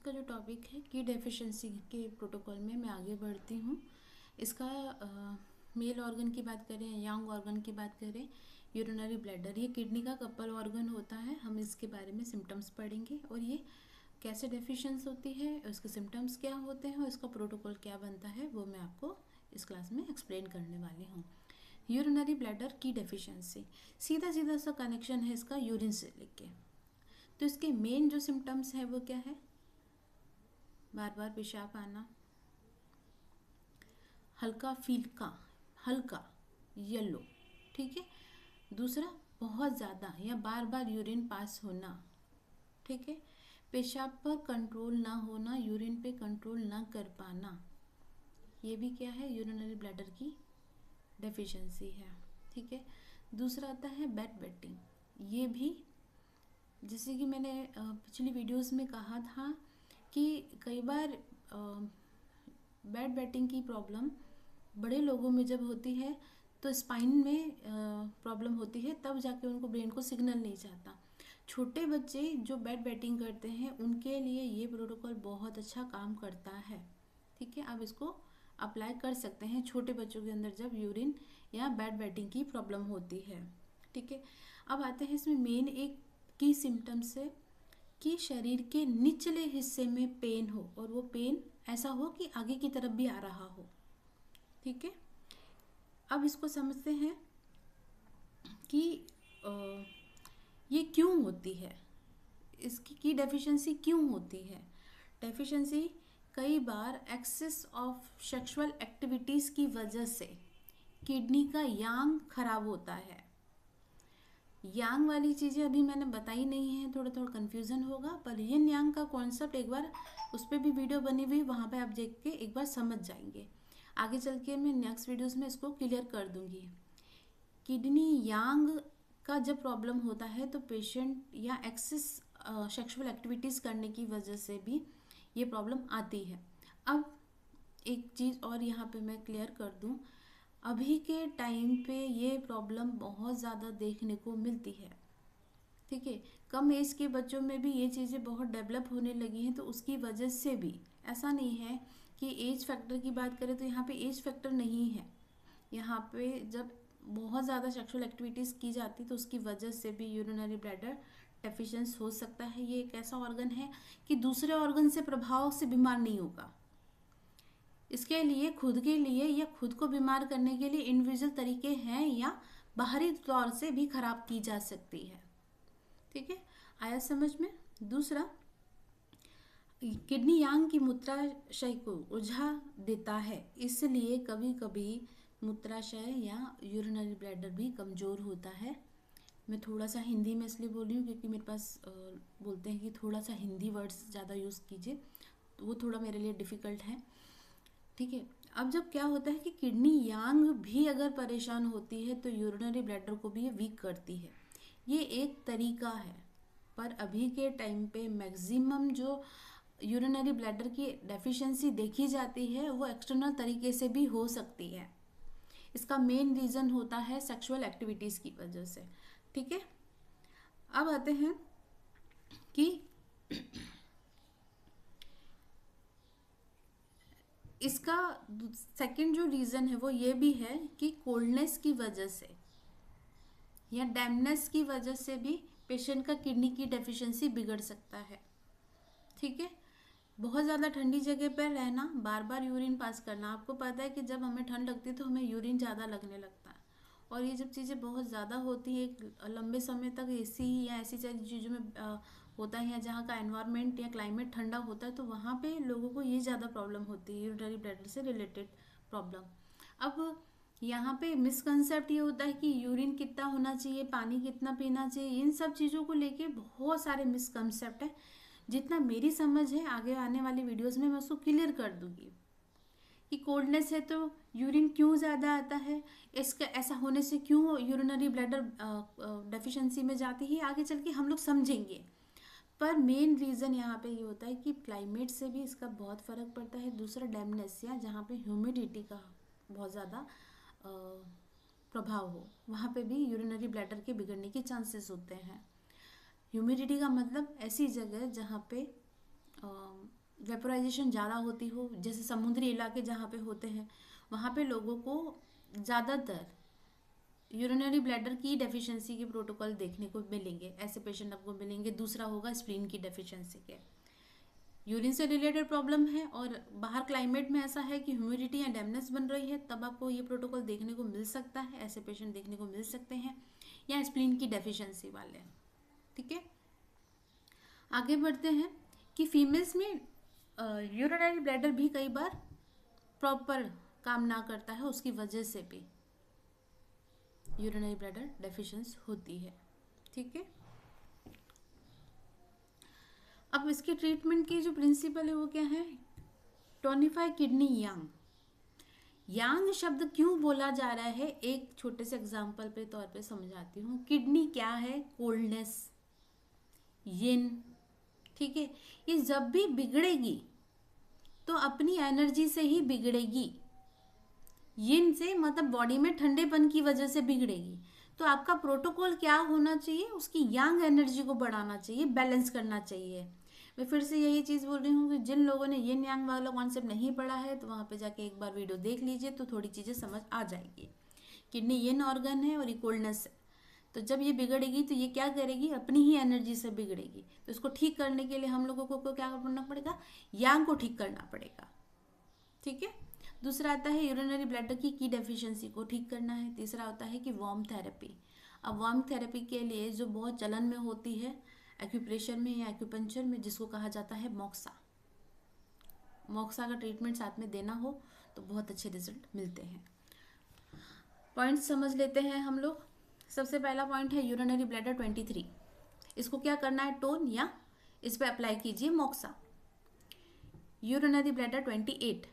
का जो टॉपिक है की डेफिशिएंसी के प्रोटोकॉल में मैं आगे बढ़ती हूँ। इसका मेल ऑर्गन की बात करें, यंग ऑर्गन की बात करें, यूरिनरी ब्लैडर, ये किडनी का कपल ऑर्गन होता है। हम इसके बारे में सिम्टम्स पढ़ेंगे और ये कैसे डेफिशिएंसी होती है, उसके सिम्टम्स क्या होते हैं और इसका प्रोटोकॉल क्या बनता है, वो मैं आपको इस क्लास में एक्सप्लेन करने वाली हूँ। यूरिनरी ब्लैडर की डेफिशिएंसी, सीधा सीधा सा कनेक्शन है इसका यूरिन से लेके। तो इसके मेन जो सिम्टम्स है वो क्या है? बार बार पेशाब आना, हल्का फीका, हल्का येलो, ठीक है। दूसरा, बहुत ज़्यादा या बार बार यूरिन पास होना, ठीक है। पेशाब पर कंट्रोल ना होना, यूरिन पे कंट्रोल ना कर पाना, ये भी क्या है? यूरिनरी ब्लैडर की डेफिशिएंसी है, ठीक है। दूसरा आता है बेड वेटिंग। ये भी जैसे कि मैंने पिछली वीडियोस में कहा था कि कई बार बेड वेटिंग की प्रॉब्लम बड़े लोगों में जब होती है तो स्पाइन में प्रॉब्लम होती है, तब जाके उनको ब्रेन को सिग्नल नहीं जाता। छोटे बच्चे जो बेड वेटिंग करते हैं उनके लिए ये प्रोटोकॉल बहुत अच्छा काम करता है, ठीक है। आप इसको अप्लाई कर सकते हैं छोटे बच्चों के अंदर जब यूरिन या बेड वेटिंग की प्रॉब्लम होती है, ठीक है। अब आते हैं इसमें मेन एक की सिम्टम्स है कि शरीर के निचले हिस्से में पेन हो और वो पेन ऐसा हो कि आगे की तरफ भी आ रहा हो, ठीक है। अब इसको समझते हैं कि ये क्यों होती है, इसकी की डेफिशिएंसी क्यों होती है। डेफिशिएंसी कई बार एक्सेस ऑफ सेक्सुअल एक्टिविटीज़ की वजह से किडनी का यांग खराब होता है। यांग वाली चीज़ें अभी मैंने बताई नहीं है, थोड़ा थोड़ा कन्फ्यूज़न होगा, पर यिन यांग का कॉन्सेप्ट एक बार उस पर भी वीडियो बनी हुई, वहाँ पे आप देख के एक बार समझ जाएंगे। आगे चल के मैं नेक्स्ट वीडियोस में इसको क्लियर कर दूंगी। किडनी यांग का जब प्रॉब्लम होता है तो पेशेंट या एक्सेस सेक्सुअल एक्टिविटीज़ करने की वजह से भी ये प्रॉब्लम आती है। अब एक चीज़ और यहाँ पे मैं क्लियर कर दूँ, अभी के टाइम पे ये प्रॉब्लम बहुत ज़्यादा देखने को मिलती है, ठीक है। कम एज के बच्चों में भी ये चीज़ें बहुत डेवलप होने लगी हैं, तो उसकी वजह से भी ऐसा नहीं है कि एज फैक्टर की बात करें तो यहाँ पे एज फैक्टर नहीं है। यहाँ पे जब बहुत ज़्यादा सेक्सुअल एक्टिविटीज़ की जाती तो उसकी वजह से भी यूरिनरी ब्लैडर डेफिशिएंस हो सकता है। ये एक ऐसा ऑर्गन है कि दूसरे ऑर्गन से प्रभाव से बीमार नहीं होगा। इसके लिए खुद के लिए या खुद को बीमार करने के लिए इंडिविजुअल तरीके हैं या बाहरी तौर से भी खराब की जा सकती है, ठीक है। आया समझ में? दूसरा, किडनी यांग की मूत्राशय को उलझा देता है, इसलिए कभी कभी मूत्राशय या यूरिनरी ब्लैडर भी कमज़ोर होता है। मैं थोड़ा सा हिंदी में इसलिए बोल रही हूँ क्योंकि मेरे पास बोलते हैं कि थोड़ा सा हिंदी वर्ड्स ज़्यादा यूज़ कीजिए, तो वो थोड़ा मेरे लिए डिफ़िकल्ट है, ठीक है। अब जब क्या होता है कि किडनी यांग भी अगर परेशान होती है तो यूरिनरी ब्लैडर को भी ये वीक करती है। ये एक तरीका है, पर अभी के टाइम पे मैक्सिमम जो यूरिनरी ब्लैडर की डेफिशिएंसी देखी जाती है वो एक्सटर्नल तरीके से भी हो सकती है। इसका मेन रीज़न होता है सेक्सुअल एक्टिविटीज़ की वजह से, ठीक है। अब आते हैं कि इसका सेकंड जो रीज़न है वो ये भी है कि कोल्डनेस की वजह से या डैम्पनेस की वजह से भी पेशेंट का किडनी की डेफिशिएंसी बिगड़ सकता है, ठीक है। बहुत ज़्यादा ठंडी जगह पर रहना, बार बार यूरिन पास करना। आपको पता है कि जब हमें ठंड लगती है तो हमें यूरिन ज़्यादा लगने लगता है, और ये जब चीज़ें बहुत ज़्यादा होती है एक लंबे समय तक एसी या ऐसी चीज़ों में होता है या जहाँ का एनवायरनमेंट या क्लाइमेट ठंडा होता है, तो वहाँ पे लोगों को ये ज़्यादा प्रॉब्लम होती है, यूरिनरी ब्लैडर से रिलेटेड प्रॉब्लम। अब यहाँ पे मिसकंसेप्ट ये होता है कि यूरिन कितना होना चाहिए, पानी कितना पीना चाहिए, इन सब चीज़ों को लेके बहुत सारे मिसकंसेप्ट हैं। जितना मेरी समझ है आगे आने वाली वीडियोस में मैं उसको क्लियर कर दूंगी कि कोल्डनेस है तो यूरिन क्यों ज़्यादा आता है, इसका ऐसा होने से क्यों यूरिनरी ब्लैडर डेफिशिएंसी में जाती है, आगे चल के हम लोग समझेंगे। पर मेन रीज़न यहाँ पे ये होता है कि क्लाइमेट से भी इसका बहुत फ़र्क पड़ता है। दूसरा, डैमनेस या जहाँ पे ह्यूमिडिटी का बहुत ज़्यादा प्रभाव हो, वहाँ पे भी यूरिनरी ब्लैडर के बिगड़ने के चांसेस होते हैं। ह्यूमिडिटी का मतलब ऐसी जगह जहाँ पे वेपोराइजेशन ज़्यादा होती हो, जैसे समुद्री इलाके जहाँ पे होते हैं वहाँ पे लोगों को ज़्यादातर यूरिनरी ब्लैडर की डेफिशिएंसी के प्रोटोकॉल देखने को मिलेंगे, ऐसे पेशेंट आपको मिलेंगे। दूसरा होगा स्प्लीन की डेफिशिएंसी के, यूरिन से रिलेटेड प्रॉब्लम है और बाहर क्लाइमेट में ऐसा है कि ह्यूमिडिटी या डैमनेस बन रही है, तब आपको ये प्रोटोकॉल देखने को मिल सकता है, ऐसे पेशेंट देखने को मिल सकते हैं, या स्प्लीन की डेफिशिएंसी वाले। ठीक है, आगे बढ़ते हैं कि फीमेल्स में यूरिनरी ब्लैडर भी कई बार प्रॉपर काम ना करता है, उसकी वजह से भी यूरिनरी ब्लैडर डेफिशिएंसी होती है। ठीक है, अब इसके ट्रीटमेंट की जो प्रिंसिपल है वो क्या है, टोनिफाई किडनी यांग। यांग शब्द क्यों बोला जा रहा है, एक छोटे से एग्जाम्पल पे तौर पे समझाती हूँ। किडनी क्या है, कोल्डनेस, यिन। ठीक है, ये जब भी बिगड़ेगी तो अपनी एनर्जी से ही बिगड़ेगी। यिन से मतलब बॉडी में ठंडेपन की वजह से बिगड़ेगी। तो आपका प्रोटोकॉल क्या होना चाहिए, उसकी यांग एनर्जी को बढ़ाना चाहिए, बैलेंस करना चाहिए। मैं फिर से यही चीज़ बोल रही हूँ कि जिन लोगों ने यिन यांग वाला कॉन्सेप्ट नहीं पढ़ा है तो वहाँ पे जाके एक बार वीडियो देख लीजिए तो थोड़ी चीज़ें समझ आ जाएगी। किडनी यिन ऑर्गन है और ये कोल्डनेस है, तो जब ये बिगड़ेगी तो ये क्या करेगी, अपनी ही एनर्जी से बिगड़ेगी। तो इसको ठीक करने के लिए हम लोगों को क्या करना पड़ेगा, यांग को ठीक करना पड़ेगा। ठीक है, दूसरा आता है यूरिनरी ब्लैडर की डेफिशिएंसी को ठीक करना है। तीसरा होता है कि वार्म थेरेपी। अब वार्म थेरेपी के लिए जो बहुत चलन में होती है एक्यूप्रेशर में या एक्यूपंक्चर में, जिसको कहा जाता है मोक्सा। मोक्सा का ट्रीटमेंट साथ में देना हो तो बहुत अच्छे रिजल्ट मिलते हैं। पॉइंट समझ लेते हैं हम लोग। सबसे पहला पॉइंट है यूरिनरी ब्लैडर 23। इसको क्या करना है, टोन या इस पे अप्लाई कीजिए मोक्सा। यूरिनरी ब्लैडर 28,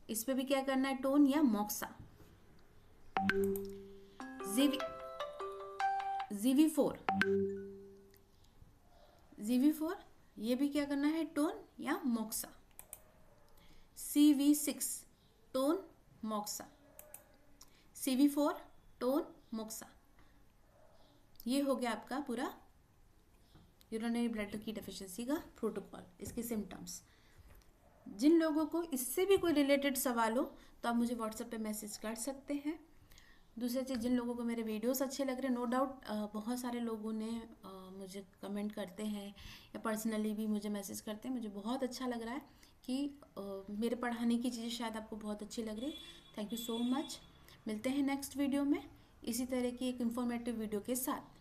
इस पे भी क्या करना है, टोन या मोक्सा। जीवी4 ये भी क्या करना है, टोन या moxa. CV6 tone moxa, CV4 tone moxa. ये हो गया आपका पूरा यूरिनरी ब्लैडर की डेफिशिएंसी का प्रोटोकॉल, इसके सिम्टम्स। जिन लोगों को इससे भी कोई रिलेटेड सवाल हो तो आप मुझे व्हाट्सएप पे मैसेज कर सकते हैं। दूसरी चीज़, जिन लोगों को मेरे वीडियोस अच्छे लग रहे हैं, नो डाउट बहुत सारे लोगों ने मुझे कमेंट करते हैं या पर्सनली भी मुझे मैसेज करते हैं। मुझे बहुत अच्छा लग रहा है कि मेरे पढ़ाने की चीज़ें शायद आपको बहुत अच्छी लग रही। Thank you so much. मिलते हैं नेक्स्ट वीडियो में इसी तरह की एक इन्फॉर्मेटिव वीडियो के साथ।